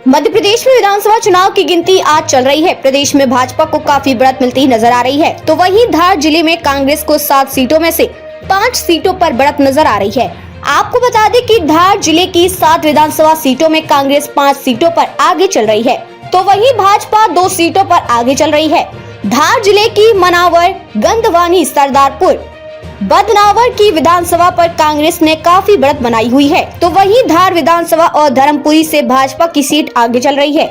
मध्य प्रदेश में विधानसभा चुनाव की गिनती आज चल रही है। प्रदेश में भाजपा को काफी बढ़त मिलती नजर आ रही है, तो वहीं धार जिले में कांग्रेस को 7 सीटों में से 5 सीटों पर बढ़त नजर आ रही है। आपको बता दें कि धार जिले की 7 विधानसभा सीटों में कांग्रेस 5 सीटों पर आगे चल रही है, तो वहीं भाजपा 2 सीटों पर आगे चल रही है। धार जिले की मनावर, गंधवानी, सरदारपुर, बदनावर की विधानसभा पर कांग्रेस ने काफी बढ़त बनाई हुई है, तो वहीं धार विधानसभा और धर्मपुरी से भाजपा की सीट आगे चल रही है।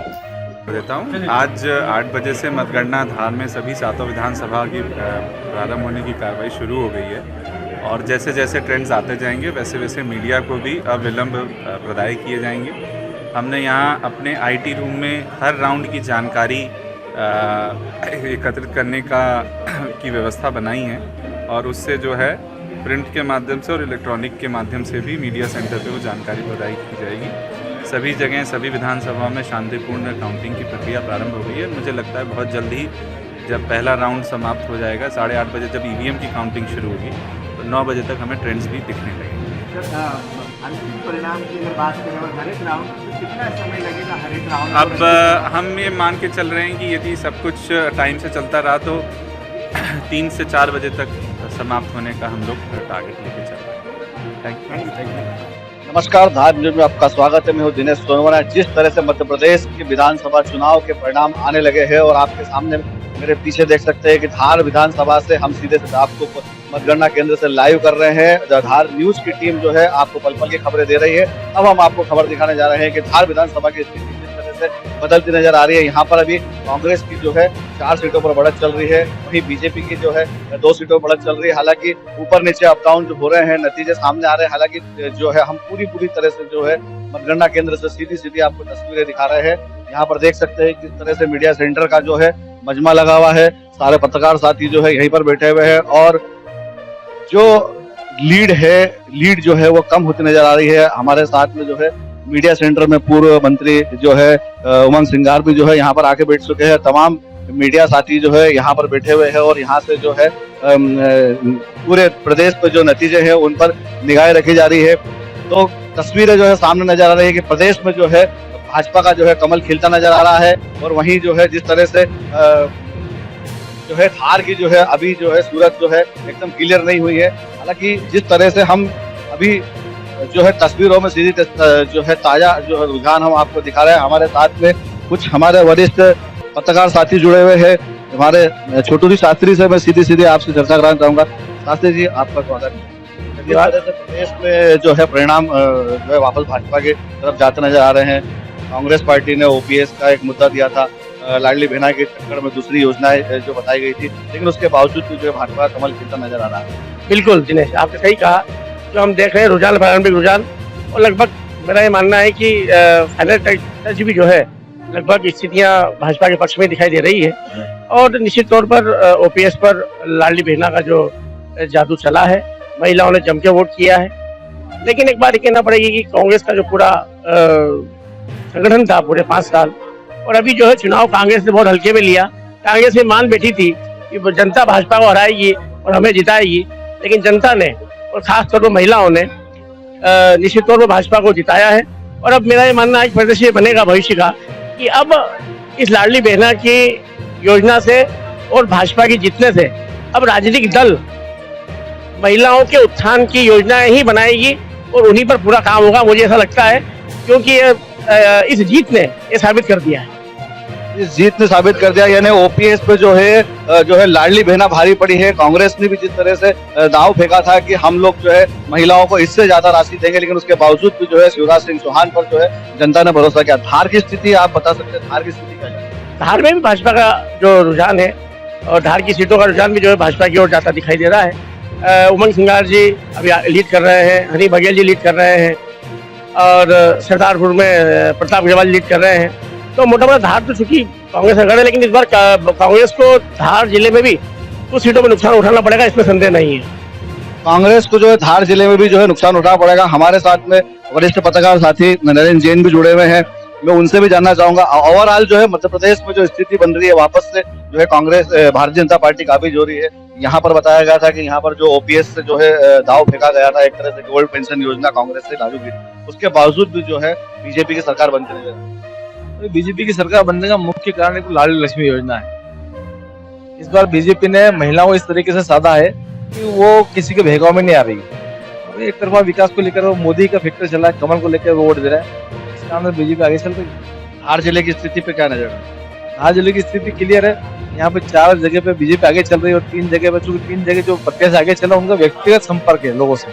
देता हूँ। आज 8 बजे से मतगणना धार में सभी 7 विधानसभा की प्रारंभ होने की कार्रवाई शुरू हो गई है और जैसे जैसे ट्रेंड्स आते जाएंगे वैसे वैसे मीडिया को भी अविलंब प्रदाय किए जाएंगे। हमने यहाँ अपने IT रूम में हर राउंड की जानकारी एकत्रित करने की व्यवस्था बनाई है और उससे जो है प्रिंट के माध्यम से और इलेक्ट्रॉनिक के माध्यम से भी मीडिया सेंटर पे वो जानकारी प्रदाय की जाएगी। सभी जगह सभी विधानसभाओं में शांतिपूर्ण काउंटिंग की प्रक्रिया प्रारंभ हो गई है। मुझे लगता है बहुत जल्द ही जब पहला राउंड समाप्त हो जाएगा 8:30 बजे जब EVM की काउंटिंग शुरू होगी तो 9 बजे तक हमें ट्रेंड्स भी दिखने लगेंगे। अंतिम परिणाम की अगर बात करें और हर एक राउंड तो कितना समय लगेगा हर एक राउंड? अब हम ये मान के चल रहे हैं कि यदि सब कुछ टाइम से चलता रहा तो 3 से 4 बजे तक समाप्त होने का हम लोग टारगेट लेके चल रहे हैं। Thank you. नमस्कार, धार न्यूज में आपका स्वागत है। मैं हूं दिनेश सोनवरा। जिस तरह से मध्य प्रदेश के विधानसभा चुनाव के परिणाम आने लगे हैं और आपके सामने मेरे पीछे देख सकते हैं कि धार विधानसभा से हम सीधे से आपको मतगणना केंद्र से लाइव कर रहे हैं। धार न्यूज की टीम जो है आपको पल पल की खबरें दे रही है। अब हम आपको खबर दिखाने जा रहे हैं कि धार विधानसभा की स्थिति किस तरह से बदलती नजर आ रही है। यहाँ पर अभी कांग्रेस की जो है 4 सीटों पर बढ़त चल रही है, वहीं बीजेपी की जो है 2 सीटों पर बढ़त चल रही है। हालांकि ऊपर नीचे अप डाउन जो हो रहे हैं, नतीजे सामने आ रहे हैं। हालांकि जो है हम पूरी तरह से जो है मतगणना केंद्र से सीधी आपको तस्वीरें दिखा रहे हैं। यहाँ पर देख सकते हैं किस तरह से मीडिया सेंटर का जो है मजमा लगा हुआ है। सारे पत्रकार साथी जो है यहीं पर बैठे हुए हैं और जो लीड जो है वो कम होती नजर आ रही है। हमारे साथ में जो है मीडिया सेंटर में पूर्व मंत्री जो है उमंग सिंगार भी जो है यहाँ पर आके बैठ चुके हैं। तमाम मीडिया साथी जो है यहाँ पर बैठे हुए हैं और यहाँ से जो है पूरे प्रदेश पे जो नतीजे हैं उन पर निगाहें रखी जा रही है। तो तस्वीरें जो है सामने नजर आ रही है कि प्रदेश में जो है भाजपा का जो है कमल खिलता नजर आ रहा है और वहीं जो है जिस तरह से जो है धार की जो है अभी जो है सूरत जो है एकदम क्लियर नहीं हुई है। हालांकि जिस तरह से हम अभी जो है तस्वीरों में सीधी जो है ताजा जो है रुझान हम आपको दिखा रहे हैं। हमारे साथ में कुछ हमारे वरिष्ठ पत्रकार साथी जुड़े हुए हैं। हमारे छोटू जी शास्त्री से मैं सीधी आपसे चर्चा कराना चाहूंगा। शास्त्री जी, आपका स्वागत है। प्रदेश में जो है परिणाम जो है वापस भाजपा की तरफ जाते नजर आ रहे हैं। कांग्रेस पार्टी ने OPS का एक मुद्दा दिया था, लाडली बहना के चक्कर में दूसरी योजनाएं जो बताई गई थी, लेकिन उसके बावजूद भी जो है भाजपा कमल खिलता नजर आ रहा है। बिल्कुल दिनेश, आपने सही कहा। जो हम देख रहे हैं रुझान, प्रारंभिक रुझान, और लगभग मेरा ये मानना है कि फाइनल टच भी जो है लगभग स्थितियां भाजपा के पक्ष में दिखाई दे रही है और निश्चित तौर पर OPS पर लाडली बहना का जो जादू चला है, महिलाओं ने जम के वोट किया है। लेकिन एक बात कहना पड़ेगी कि कांग्रेस का जो पूरा संगठन था पूरे 5 साल, और अभी जो है चुनाव कांग्रेस ने बहुत हल्के में लिया। कांग्रेस में मान बैठी थी कि जनता भाजपा को हराएगी और हमें जिताएगी, लेकिन जनता ने और खास तौर पर महिलाओं ने निश्चित तौर पर भाजपा को जिताया है। और अब मेरा ये मानना है कि प्रदेश ये बनेगा भविष्य का कि अब इस लाडली बहना की योजना से और भाजपा की जीतने से अब राजनीतिक दल महिलाओं के उत्थान की योजनाएं ही बनाएगी और उन्हीं पर पूरा काम होगा, मुझे ऐसा लगता है, क्योंकि इस जीत ने ये साबित कर दिया है। इस जीत ने साबित कर दिया, यानी OPS पे जो है लाडली बहना भारी पड़ी है। कांग्रेस ने भी जिस तरह से दांव फेंका था कि हम लोग जो है महिलाओं को इससे ज्यादा राशि देंगे, लेकिन उसके बावजूद भी जो है शिवराज सिंह चौहान पर जो है जनता ने भरोसा किया। धार की स्थिति आप बता सकते हैं, धार की स्थिति क्या है? धार में भी भाजपा का जो रुझान है और धार की सीटों का रुझान भी जो है भाजपा की ओर जाता दिखाई दे रहा है। उमंग सिंगार जी अभी लीड कर रहे हैं, हनी बघेल जी लीड कर रहे हैं और सरदारपुर में प्रताप अग्रवाल लीड कर रहे हैं। तो मोटा धार तो चूंकि कांग्रेस का गढ़ है, लेकिन इस बार कांग्रेस को धार जिले में भी कुछ सीटों में नुकसान उठाना पड़ेगा, इसमें संदेह नहीं है। कांग्रेस को जो है धार जिले में भी जो है नुकसान उठाना पड़ेगा। हमारे साथ में वरिष्ठ पत्रकार साथी नरेंद्र जैन भी जुड़े हुए हैं, मैं उनसे भी जानना चाहूंगा ओवरऑल जो है मध्य प्रदेश में जो स्थिति बन रही है, वापस से जो है कांग्रेस भारतीय जनता पार्टी काबिज हो रही है। यहाँ पर बताया गया था कि यहाँ पर जो OPS से जो है दाव फेंका गया था, एक तरह से गोल्ड पेंशन योजना कांग्रेस से लागू की, उसके बावजूद भी जो है बीजेपी की सरकार बनती रही है। बीजेपी की सरकार बनने का मुख्य कारण एक लाडली लक्ष्मी योजना है। इस बार बीजेपी ने महिलाओं को इस तरीके से साधा है कि वो किसी के भेगाव में नहीं आ रही है। एक तरफा विकास को लेकर वो मोदी का फैक्टर चला है, कमल को लेकर वो वोट दे रहा है, इस कारण बीजेपी आगे चल रही है। धार जिले की स्थिति पे क्या नजर है? धार जिले की स्थिति क्लियर है। यहाँ पे 4 जगह पे बीजेपी आगे चल रही है और 3 जगह पे, चूंकि 3 जगह जो प्रत्याशी आगे चला उनका व्यक्तिगत संपर्क है लोगों से।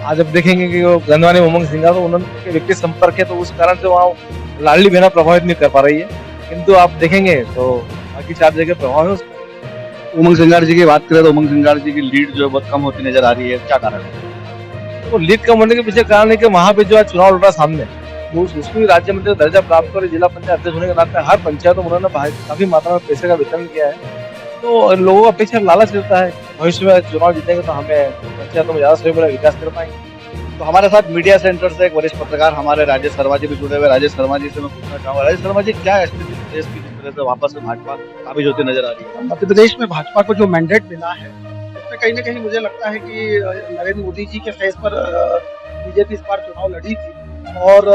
आज अब देखेंगे कि वो गंधवानी उमंग सिंघा तो उनके व्यक्तिगत संपर्क है, तो उस कारण से वहाँ लाडली बहना प्रभावित नहीं कर पा रही है। किंतु आप देखेंगे तो बाकी 4 जगह प्रभाव है उसका। उमंग सिंगार जी की बात करें तो उमंग सिंगार जी की लीड जो है बहुत कम होती नजर आ रही है, क्या कारण है? तो लीड कम होने के पीछे कारण है कि वहाँ पे जो है चुनाव लड़ रहा सामने, उसको भी राज्य मंत्री का दर्जा प्राप्त कर जिला पंचायत अध्यक्ष होने के नाते हर पंचायत में उन्होंने काफी मात्रा में पैसे का वितरण किया है। तो लोगों का अपेक्षा लालच रहता है भविष्य में चुनाव जीतेंगे तो हमें पंचायतों में ज्यादा से बड़ा विकास कर पाएंगे। तो हमारे साथ मीडिया सेंटर से एक वरिष्ठ पत्रकार हमारे राजेश शर्मा जी भी जुड़े हुए। राजेश शर्मा जी से मैं पूछना चाहूंगा, राजेश शर्मा जी क्या स्थिति प्रदेश की जिस तरह से वापस से भाजपा काबिज होती नजर आ रही है? मध्य प्रदेश में भाजपा को जो मैंडेट मिला है उसमें कहीं ना कहीं मुझे लगता है कि नरेंद्र मोदी जी के फेस पर बीजेपी इस बार चुनाव लड़ी थी और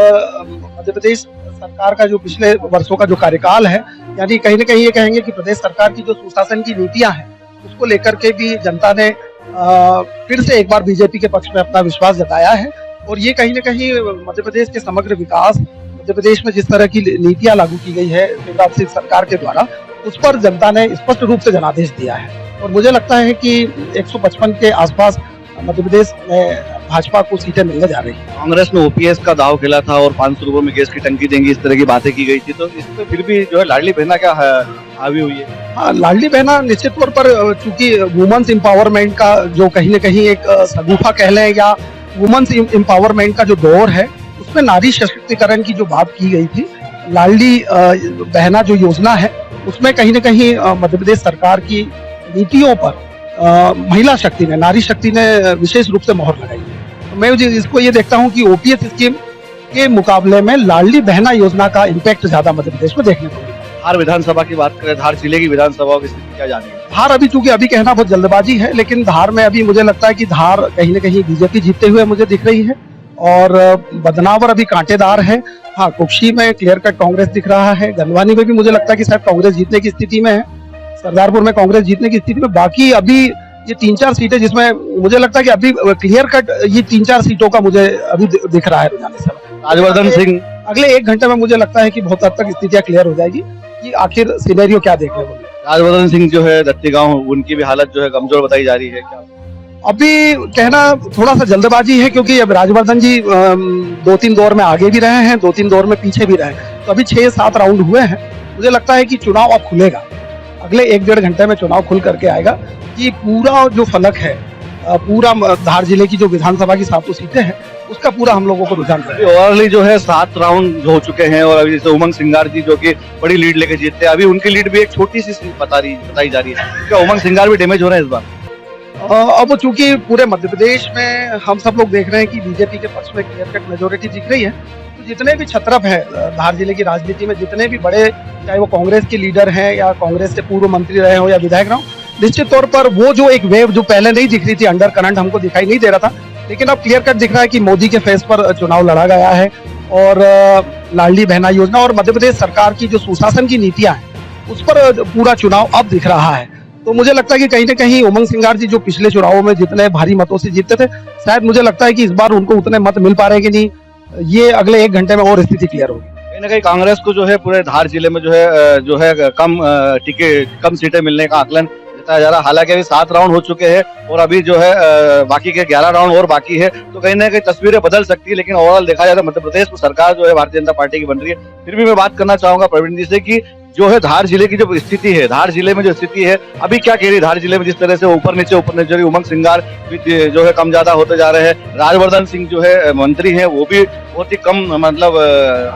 मध्य प्रदेश सरकार का जो पिछले वर्षों का जो कार्यकाल है, यानी कहीं ना कहीं ये कहेंगे कि प्रदेश सरकार की जो सुशासन की नीतियां हैं उसको लेकर के भी जनता ने फिर से एक बार बीजेपी के पक्ष में अपना विश्वास जताया है। और ये कहीं ना कहीं मध्य प्रदेश के समग्र विकास, मध्य प्रदेश में जिस तरह की नीतियां लागू की गई है शिवराज सिंह सरकार के द्वारा, उस पर जनता ने स्पष्ट रूप से जनादेश दिया है। और मुझे लगता है कि 155 के आसपास मध्य प्रदेश में भाजपा को सीटें मिलने जा रही है। कांग्रेस ने ओपीएस का दाव खेला था और 500 रुपए में गैस की टंकी देंगी, इस तरह की बातें की गई थी, तो इसमें फिर भी जो है लाडली बहना क्या हावी हुई है? हाँ, लाडली बहना निश्चित तौर पर चूंकि वुमेन्स एम्पावरमेंट का जो कहीं न कहीं एक सगुफा कह लें या वुमेन्स एम्पावरमेंट का जो दौर है उसमें नारी सशक्तिकरण की जो बात की गई थी, लाडली बहना जो योजना है उसमें कहीं न कहीं मध्य प्रदेश सरकार की नीतियों पर महिला शक्ति ने, नारी शक्ति ने विशेष रूप से मोहर लगाई है। तो मैं इसको ये देखता हूँ कि ओपीएस स्कीम के मुकाबले में लाडली बहना योजना का इम्पैक्ट ज्यादा मध्य प्रदेश में देखने को मिला। धार विधानसभा की बात करें, धार जिले की विधानसभा की स्थिति क्या जानी है? धार अभी चूंकि अभी कहना बहुत जल्दबाजी है, लेकिन धार में अभी मुझे लगता है कि धार कहीं न कहीं बीजेपी जीतते हुए मुझे दिख रही है और बदनावर अभी कांटेदार है। हाँ, कुक्षी में क्लियर कट कांग्रेस दिख रहा है, गंधवानी में भी मुझे लगता है कि शायद कांग्रेस जीतने की स्थिति में है, सरदारपुर में कांग्रेस जीतने की स्थिति में। बाकी अभी ये 3-4 सीटें जिसमें मुझे लगता है कि अभी क्लियर कट ये 3-4 सीटों का मुझे अभी दिख रहा है रुझान इस समय। राजवर्धन सिंह अगले 1 घंटे में मुझे लगता है कि बहुत हद तक स्थितियां क्लियर हो जाएगी कि आखिर सिनेरियो क्या देखने को मिलेगा। राजवर्धन सिंह जो है दत्ती गांव, उनकी भी हालत जो है कमजोर बताई जा रही है, क्या अभी कहना थोड़ा सा जल्दबाजी है क्योंकि अब राजवर्धन जी 2-3 दौर में आगे भी रहे हैं, 2-3 दौर में पीछे भी रहे हैं, तो अभी 6-7 राउंड हुए हैं। मुझे लगता है कि चुनाव अब खुलेगा, अगले 1-1.5 घंटे में चुनाव खुल करके आएगा कि पूरा जो फलक है, पूरा धार जिले की जो विधानसभा की 7 सीटें हैं उसका पूरा हम लोगों को रुझान रहेगा। ओवरऑल जो है 7 राउंड हो चुके हैं और अभी जैसे उमंग सिंगार जी जो कि बड़ी लीड लेके जीतते हैं, अभी उनकी लीड भी एक छोटी सी बताई जा रही है। क्या उमंग सिंगार भी डैमेज हो रहे हैं इस बार? अब चूंकि पूरे मध्य प्रदेश में हम सब लोग देख रहे हैं कि बीजेपी के पक्ष में क्लियर कट मेजोरिटी दिख रही है, तो जितने भी छत्रप है धार जिले की राजनीति में, जितने भी बड़े, चाहे वो कांग्रेस के लीडर हैं या कांग्रेस के पूर्व मंत्री रहे हो या विधायक रहे हो, निश्चित तौर पर वो जो एक वेव जो पहले नहीं दिख रही थी, अंडर करंट हमको दिखाई नहीं दे रहा था, लेकिन अब क्लियर कट दिख रहा है कि मोदी के फेस पर चुनाव लड़ा गया है। और लाडली बहना योजना और मध्य प्रदेश सरकार की जो सुशासन की नीतियां हैं उस पर पूरा चुनाव अब दिख रहा है। तो मुझे लगता है कि कहीं ना कहीं उमंग सिंगार जी जो पिछले चुनावों में जितने भारी मतों से जीतते थे, शायद मुझे लगता है कि इस बार उनको उतने मत मिल पा रहे कि नहीं, ये अगले 1 घंटे में और स्थिति क्लियर होगी। कहीं ना कहीं कांग्रेस को जो है पूरे धार जिले में जो है कम सीटें मिलने का आकलन जताया जा रहा है। हालांकि अभी 7 राउंड हो चुके हैं और अभी जो है बाकी के 11 राउंड और बाकी है, तो कहीं ना कहीं तस्वीरें बदल सकती है। लेकिन ओवरऑल देखा जाए तो मध्य प्रदेश में सरकार जो है भारतीय जनता पार्टी की बन रही है। फिर भी मैं बात करना चाहूंगा प्रवीण जी से कि जो है धार जिले की जो स्थिति है, धार जिले में जो स्थिति है अभी क्या कह रही है धार जिले में, जिस तरह से ऊपर नीचे उमंग सिंगार जो है कम ज्यादा होते जा रहे हैं, राजवर्धन सिंह जो है मंत्री हैं वो भी बहुत ही कम मतलब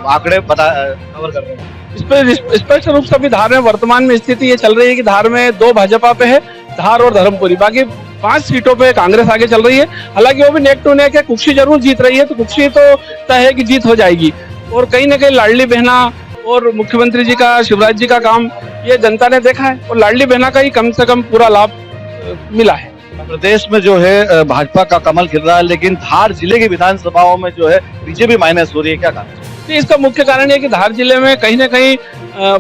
आंकड़े कवर कर रहे हैं। इस पर स्पष्ट रूप से अभी धार में वर्तमान में स्थिति ये चल रही है कि धार में 2 भाजपा पे है, धार और धर्मपुरी, बाकी 5 सीटों पे कांग्रेस आगे चल रही है। हालांकि वो भी नेक टू नेक है, कुक्षी जरूर जीत रही है, तो कुक्षी तो तय है कि जीत हो जाएगी। और कहीं ना कहीं लाडली बहना और मुख्यमंत्री जी का, शिवराज जी का काम ये जनता ने देखा है और लाडली बहना का ही कम से कम पूरा लाभ मिला है। प्रदेश में जो है भाजपा का कमल खिल रहा है, लेकिन धार जिले की विधानसभाओं में जो है बीजेपी माइनस हो रही है, क्या कारण? तो इसका मुख्य कारण है कि धार जिले में कहीं ना कहीं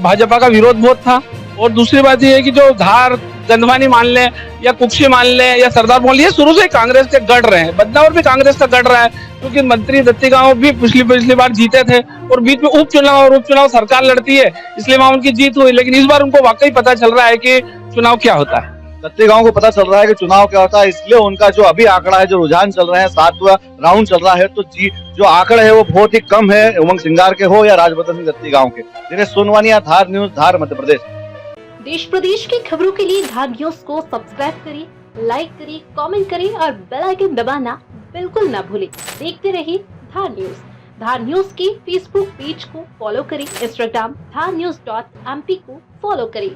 भाजपा का विरोध बहुत था। और दूसरी बात यह है कि जो धार गंधवानी मान ले या कुक्षी मान ले या सरदार मोहल्ले, ये शुरू से ही कांग्रेस के गढ़ रहे हैं। बदनावर भी कांग्रेस का गढ़ रहा है, क्योंकि मंत्री दत्तीगांव भी पिछली बार जीते थे और बीच में उपचुनाव सरकार लड़ती है, इसलिए वहां उनकी जीत हुई। लेकिन इस बार उनको वाकई पता चल रहा है कि चुनाव क्या होता है। दत्तीगांव को पता चल रहा है कि चुनाव क्या होता है, इसलिए उनका जो अभी आंकड़ा है, जो रुझान चल रहे हैं, 7वां राउंड चल रहा है, तो जो आंकड़े है वो बहुत ही कम है, उमंग सिंगार के हो या राजवर्धन सिंह दत्तीगांव के। दिनेश सोनवानिया, धार न्यूज, धार, मध्य प्रदेश। देश प्रदेश की खबरों के लिए धार न्यूज को सब्सक्राइब करें, लाइक करें, कमेंट करें और बेल आइकन दबाना बिल्कुल न भूलें। देखते रहिए धार न्यूज। धार न्यूज के फेसबुक पेज को फॉलो करें, इंस्टाग्राम धार news.mp को फॉलो करें।